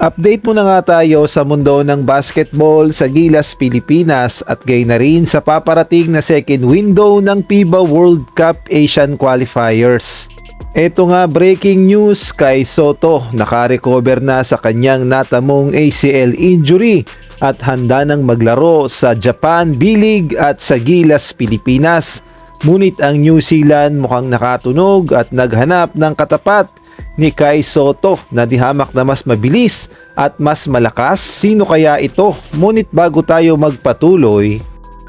Update muna nga tayo sa mundo ng basketball sa Gilas, Pilipinas at gayon na rin sa paparating na second window ng FIBA World Cup Asian Qualifiers. Ito nga breaking news, kay Soto nakarecover na sa kanyang natamong ACL injury at handa nang maglaro sa Japan B-League at sa Gilas, Pilipinas. Ngunit ang New Zealand mukhang nakatunog at naghanap ng katapat ni Kai Sotto na dihamak na mas mabilis at mas malakas. Sino kaya ito? Ngunit bago tayo magpatuloy,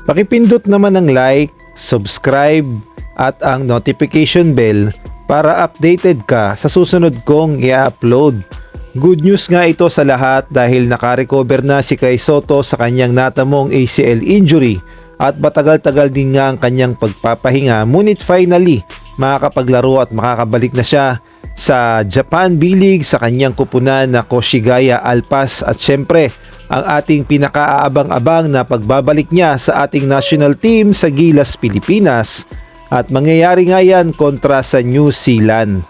pakipindot naman ng like, subscribe at ang notification bell para updated ka sa susunod kong i-upload. Good news nga ito sa lahat dahil nakarecover na si Kai Sotto sa kanyang natamong ACL injury at matagal-tagal din nga ang kanyang pagpapahinga, ngunit finally makakapaglaro at makakabalik na siya sa Japan B-League sa kanyang kupunan na Koshigaya Alpas at syempre ang ating pinakaaabang-abang na pagbabalik niya sa ating national team sa Gilas, Pilipinas at mangyayari nga yan kontra sa New Zealand.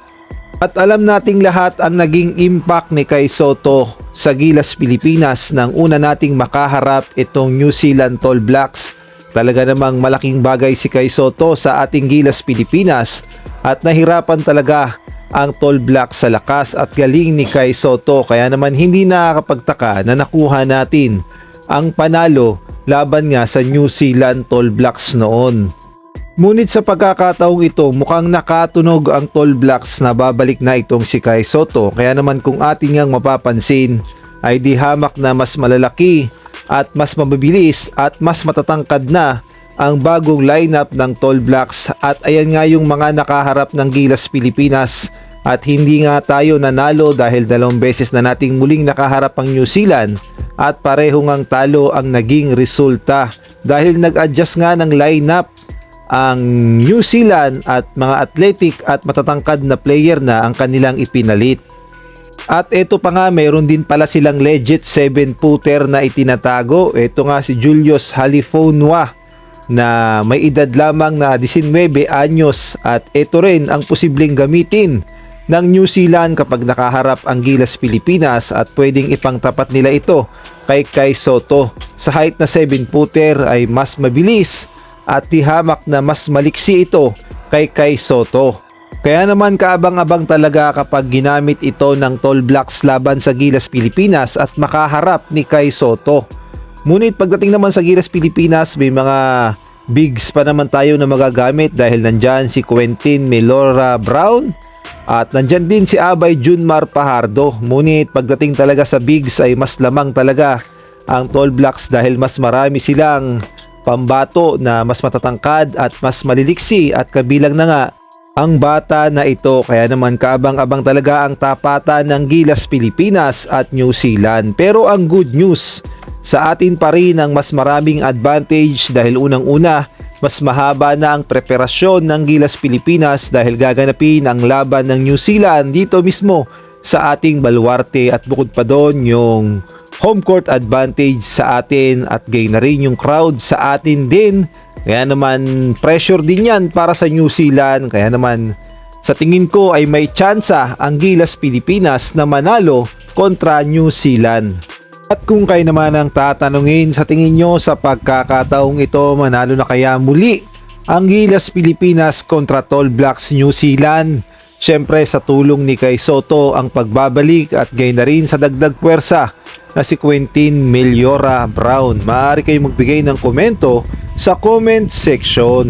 At alam nating lahat ang naging impact ni Kai Sotto sa Gilas, Pilipinas nang una nating makaharap itong New Zealand Tall Blacks. Talaga namang malaking bagay si Kai Sotto sa ating Gilas, Pilipinas at nahirapan talaga ang Tall Blacks sa lakas at galing ni Kai Sotto, kaya naman hindi nakakapagtaka na nakuha natin ang panalo laban nga sa New Zealand Tall Blacks noon. Ngunit sa pagkakataong ito mukhang nakatunog ang Tall Blacks na babalik na itong si Kai Sotto, kaya naman kung ating ngang mapapansin ay di hamak na mas malalaki at mas mabilis at mas matatangkad na ang bagong lineup ng Tall Blacks at ayan nga yung mga nakaharap ng Gilas, Pilipinas at hindi nga tayo nanalo dahil 2 beses na nating muling nakaharap ang New Zealand at pareho ngang talo ang naging resulta dahil nag-adjust nga ng lineup ang New Zealand at mga athletic at matatangkad na player na ang kanilang ipinalit. At ito pa nga, mayroon din pala silang legit 7-footer na itinatago. Ito nga si Julius Halifonua na may edad lamang na 19 anyos at ito rin ang posibleng gamitin ng New Zealand kapag nakaharap ang Gilas, Pilipinas at pwedeng ipangtapat nila ito kay Kai Sotto. Sa height na 7-footer ay mas mabilis at tihamak na mas maliksi ito kay Kai Sotto. Kaya naman kaabang-abang talaga kapag ginamit ito ng Tall Blacks laban sa Gilas, Pilipinas at makaharap ni Kai Sotto. Ngunit pagdating naman sa Gilas, Pilipinas, may mga bigs pa naman tayo na magagamit dahil nandyan si Quentin Melora Brown at nandyan din si Abay Junmar Pajardo. Ngunit pagdating talaga sa bigs ay mas lamang talaga ang Tall Blacks dahil mas marami silang pambato na mas matatangkad at mas maliliksi at kabilang na nga ang bata na ito. Kaya naman kaabang-abang talaga ang tapatan ng Gilas, Pilipinas at New Zealand. Pero ang good news, sa atin pa rin ang mas maraming advantage dahil unang-una mas mahaba na ang preparasyon ng Gilas, Pilipinas dahil gaganapin ang laban ng New Zealand dito mismo sa ating baluarte at bukod pa doon yung home court advantage sa atin at gayon na rin yung crowd sa atin din. Kaya naman pressure din yan para sa New Zealand. Kaya naman sa tingin ko ay may tsansa ang Gilas, Pilipinas na manalo kontra New Zealand. At kung kayo naman ang tatanungin, sa tingin nyo sa pagkakataong ito manalo na kaya muli ang Gilas, Pilipinas kontra Tall Blacks New Zealand? Syempre sa tulong ni Kai Sotto ang pagbabalik at gayon na rin sa dagdag puwersa na si Quentin Melora Brown. Maaari kayong magbigay ng komento sa comment section.